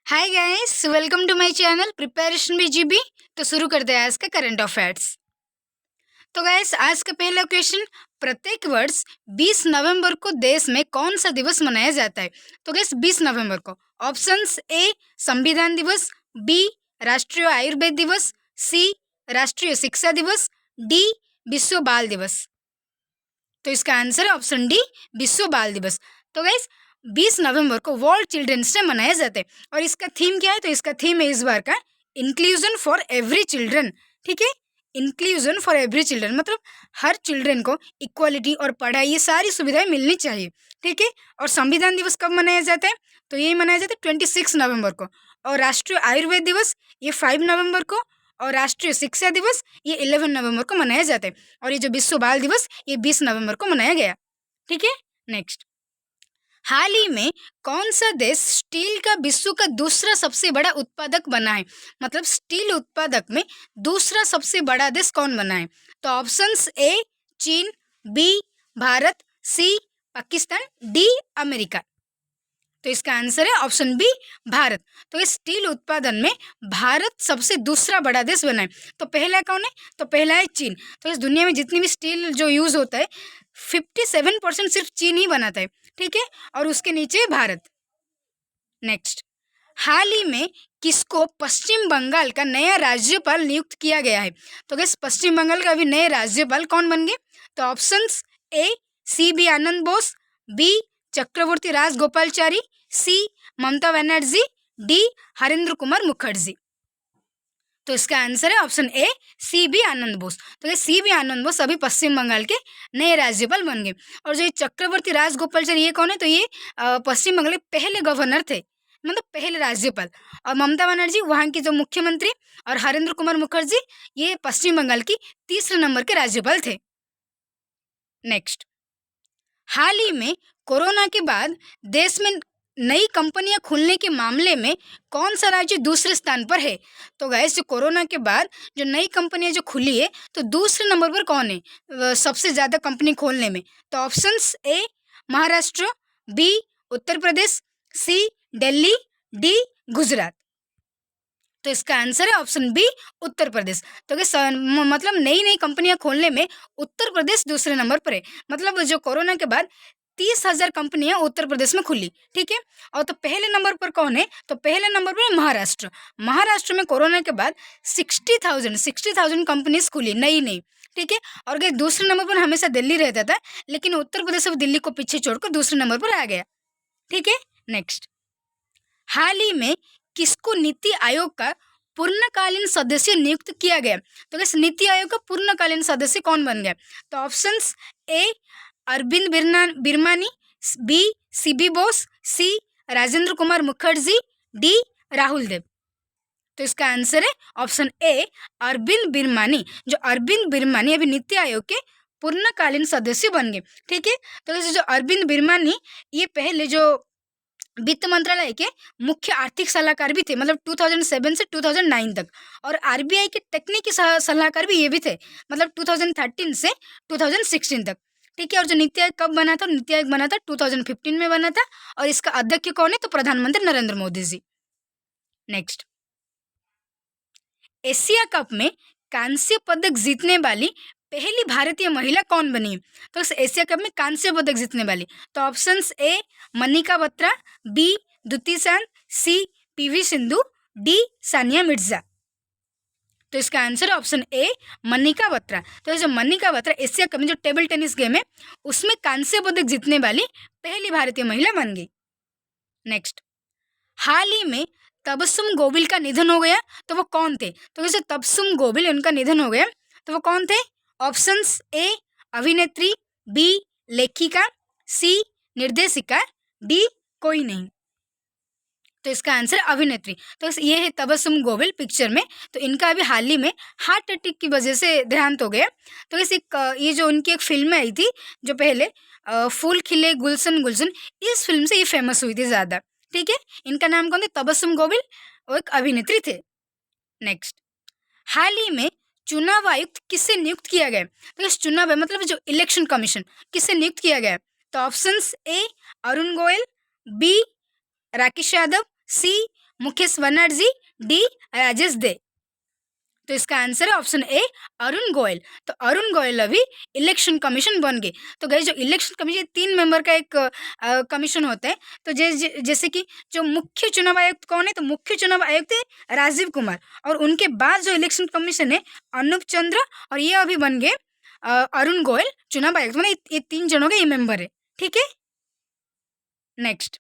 Hi guys, welcome to my channel preparation BGB. तो शुरू करते हैं आज का करंट अफेयर्स। तो गाइस, आज का पहला क्वेश्चन, प्रत्येक वर्ष 20 नवंबर को देश में कौन सा दिवस मनाया जाता है? तो गाइस 20 नवंबर को ऑप्शंस ए संविधान दिवस, बी राष्ट्रीय आयुर्वेद दिवस, सी राष्ट्रीय शिक्षा दिवस, डी विश्व बाल दिवस। तो इसका आंसर है ऑप्शन डी, विश्व बाल दिवस। तो गाइस 20 नवंबर को वर्ल्ड चिल्ड्रंस डे मनाया जाता है और इसका थीम क्या है? तो इसका थीम है इस बार का इंक्लूजन फॉर एवरी चिल्ड्रन। ठीक है, इंक्लूजन फॉर एवरी चिल्ड्रन मतलब हर चिल्ड्रन को इक्वालिटी और पढ़ाई ये सारी सुविधाएं मिलनी चाहिए। ठीक है, और संविधान दिवस कब मनाया जाता है? तो ये मनाया जाता है 26 नवंबर को। और राष्ट्रीय आयुर्वेद दिवस ये 5 नवंबर को, और राष्ट्रीय शिक्षा दिवस ये 11 नवंबर को मनाया जाता है। और ये जो विश्व बाल दिवस ये 20 नवंबर को मनाया गया। ठीक है, नेक्स्ट, हाल ही में कौन सा देश स्टील का विश्व का दूसरा सबसे बड़ा उत्पादक बना है? मतलब स्टील उत्पादक में दूसरा सबसे बड़ा देश कौन बना है? तो ऑप्शंस ए चीन, बी भारत, सी पाकिस्तान, डी अमेरिका। तो इसका आंसर है ऑप्शन बी भारत। तो इस स्टील उत्पादन में भारत सबसे दूसरा बड़ा देश बना है। तो पहला कौन है? तो पहला है चीन। तो इस दुनिया में जितनी भी स्टील जो यूज़ होता है 57% सिर्फ चीन ही बनाता है। ठीक है, और उसके नीचे है भारत। नेक्स्ट, हाल ही में किसको पश्चिम बंगाल का नया राज्यपाल नियुक्त किया गया है? तो गैस पश्चिम बंगाल का अभी नए राज्यपाल कौन बन गए? तो options A C B Anand Bose, B Chakravarti Rajagopalachari, C Mamata Banerjee, D Harendra Kumar Mukherjee. तो इसका आंसर है option A C B Anand Bose. तो ये सी बी आनंद बोस अभी पश्चिम बंगाल के नए राज्यपाल बन गए। और जो ये चक्रवर्ती राजगोपालचारी ये कौन है? तो ये पश्चिम बंगाल के पहले गवर्नर थे, मतलब पहले राज्यपाल। और ममता बनर्जी वहाँ की जो मुख्यमंत्री, और हरेंद्र कुमार मुखर्जी ये पश्चिम बंगाल की तीसरे नंबर के राज्यपाल थे। नेक्स्ट, हाल ही में कोरोना के बाद देश में नई कंपनियां खुलने के मामले में कौन सा राज्य दूसरे स्थान पर है? तो गैस जो कोरोना के बाद जो नई कंपनियां जो खुली है तो दूसरे नंबर पर कौन है सबसे ज़्यादा कंपनी खोलने में? तो options A Maharashtra, B Uttar Pradesh, C Delhi, D Gujarat. तो इसका आंसर है ऑप्शन बी उत्तर प्रदेश। तो मतलब नई नई कंपनियां खोलने में उत्तर प्रदेश दूसरे नंबर पर है। मतलब जो कोरोना के बाद 30,000 कंपनियां उत्तर प्रदेश में खुली। ठीक है, और तो पहले नंबर पर कौन है? तो पहले नंबर पर है महाराष्ट्र। महाराष्ट्र में कोरोना के बाद 60,000 कंपनीज खुली नई नई। ठीक है, और अगर दूसरे नंबर पर हमेशा दिल्ली रहता था, लेकिन उत्तर प्रदेश अब दिल्ली को पीछे छोड़कर दूसरे नंबर पर आ गया। ठीक है, नेक्स्ट, हाल ही में किसको नीति आयोग का पूर्णकालीन सदस्य नियुक्त किया गया? तो इस नीति आयोग का पूर्णकालीन सदस्य कौन बन गया? तो options A Arvind Birmani, B C B Bose, C Rajendra Kumar Mukherjee, D Rahul Dev. तो इसका आंसर है ऑप्शन ए अरविंद बिरमानी। जो अरविंद बिरमानी अभी नीति आयोग के पूर्णकालीन सदस्य बन गए। ठीक है, तो जो अरविंद बिरमानी ये पहले जो वित्त मंत्रालय के मुख्य आर्थिक सलाहकार भी थे, मतलब 2007 से 2009 तक। और आरबीआई के तकनीकी सलाहकार भी ये भी थे, मतलब 2013 से 2016 तक। ठीक है, और जो नीति आयोग कब बना था? नीति आयोग बना था 2015 में बना था, और इसका अध्यक्ष कौन है? तो प्रधानमंत्री Narendra Modi ji. Next, Asia cup में कांस्य पदक जीतने वाली पहली भारतीय महिला कौन बनी? तो इस एशिया कप में कांस्य पदक जीतने वाली, तो options A Manika Batra, B Dutee Chand, C P V Sindhu, D Sania Mirza. तो इसका answer option A Manika Batra. तो ये जो मनिका बत्रा एशिया कप में जो टेबल टेनिस गेम है उसमें कांस्य पदक जीतने वाली पहली भारतीय महिला बन गई। नेक्स्ट, हाल ही में तबस्सुम गोविल का निधन हो गया, तो वो कौन थे? तो जैसे तबस्सुम गोविल उनका निधन हो गया, तो वो कौन थे? ऑप्शंस ए अभिनेत्री, बी लेखिका, सी निर्देशिका, डी कोई नहीं। तो इसका आंसर अभिनेत्री। तो ये है तबस्सुम गोविल पिक्चर में। तो इनका अभी हाल ही में हार्ट अटैक की वजह से देहांत हो गया। तो ये जो उनकी एक फिल्म आई थी जो पहले फूल खिले गुलशन गुलशन, इस फिल्म से ये फेमस हुई थी ज़्यादा। ठीक है, इनका नाम कौन थे? तबस्सुम गोविल, वो एक अभिनेत्री थे। नेक्स्ट, हाल ही में चुनाव आयुक्त किससे नियुक्त किया गया? तो इस चुनाव मतलब जो इलेक्शन कमीशन किससे नियुक्त किया गया? तो options A Arun Goyal, B Rakesh Yadav, C Mukesh Banerjee, D Rajesh De. तो इसका आंसर है ऑप्शन ए अरुण गोयल। तो अरुण गोयल अभी इलेक्शन कमीशन बन गए। तो गए जो इलेक्शन कमीशन 3 मेंबर का एक कमीशन होता है। तो जैसे कि जो मुख्य चुनाव आयुक्त कौन है, तो मुख्य चुनाव आयुक्त है राजीव कुमार, और उनके बाद जो इलेक्शन कमीशन है अनूप चंद्र, और ये अभी बन गए अरुण गोयल चुनाव आयुक्त। मतलब ये 3 जनों के ये मेंबर है। ठीक है, next,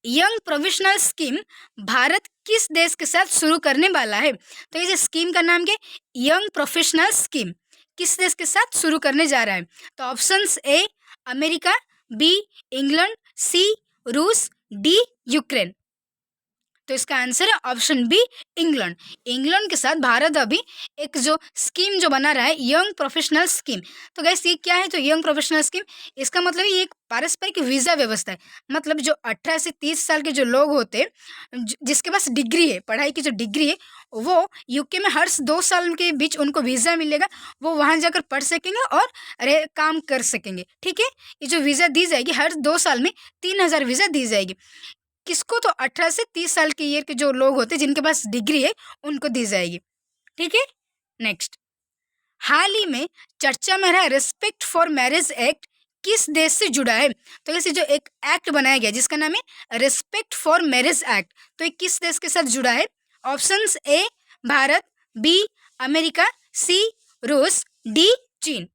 young professional scheme Bharat किस देश के साथ शुरू करने वाला है? तो ये स्कीम का नाम क्या है? यंग प्रोफेशनल स्कीम किस देश के साथ शुरू करने जा रहा है? तो options A America, B England, C रूस, डी यूक्रेन। तो इसका आंसर है ऑप्शन बी इंग्लैंड। इंग्लैंड के साथ भारत अभी एक जो स्कीम जो बना रहा है यंग प्रोफेशनल स्कीम। तो गैस ये क्या है? तो यंग प्रोफेशनल स्कीम, इसका मतलब ये एक पारस्परिक वीज़ा व्यवस्था है। मतलब जो 18 से 30 साल के जो लोग होते हैं जिसके पास डिग्री है, पढ़ाई की जो डिग्री है, वो यूके में हर 2 साल के बीच उनको वीज़ा मिलेगा। वो वहाँ जाकर पढ़ सकेंगे और काम कर सकेंगे। ठीक है, ये जो वीज़ा दी जाएगी हर 2 साल में 3000 वीज़ा दी जाएगी। किसको? तो 18 से 30 साल के ईयर के जो लोग होते हैं जिनके पास डिग्री है उनको दी जाएगी। ठीक है, नेक्स्ट, हाल ही में चर्चा में रहा रेस्पेक्ट फॉर मैरिज एक्ट किस देश से जुड़ा है? तो ऐसे जो एक एक्ट बनाया गया जिसका नाम है रेस्पेक्ट फॉर मैरिज एक्ट, तो ये किस देश के साथ जुड़ा है? Options A Bharat, B America, C रूस, डी चीन।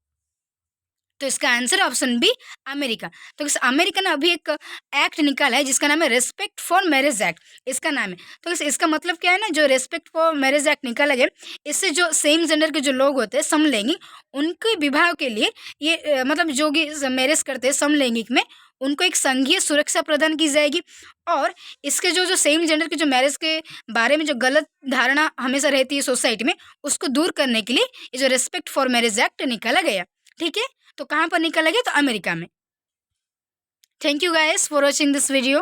तो इसका आंसर ऑप्शन बी अमेरिका। तो इस अमेरिका ने अभी एक एक्ट निकाला है जिसका नाम है रेस्पेक्ट फॉर मैरिज एक्ट, इसका नाम है। तो इसका मतलब क्या है ना, जो रेस्पेक्ट फॉर मैरिज एक्ट निकाला गया, इससे जो सेम जेंडर के जो लोग होते हैं समलैंगिक, उनके विवाह के लिए ये मतलब जो भी मैरिज करते हैं समलैंगिक में, उनको एक संघीय सुरक्षा प्रदान की जाएगी। और इसके जो सेम जेंडर के जो मैरिज के बारे में जो गलत धारणा हमेशा रहती है सोसाइटी में, उसको दूर करने के लिए ये जो रेस्पेक्ट फॉर मैरिज एक्ट निकाला गया। ठीक है, तो कहाँ पर निकाला गया? तो अमेरिका में। Thank you guys for watching this video.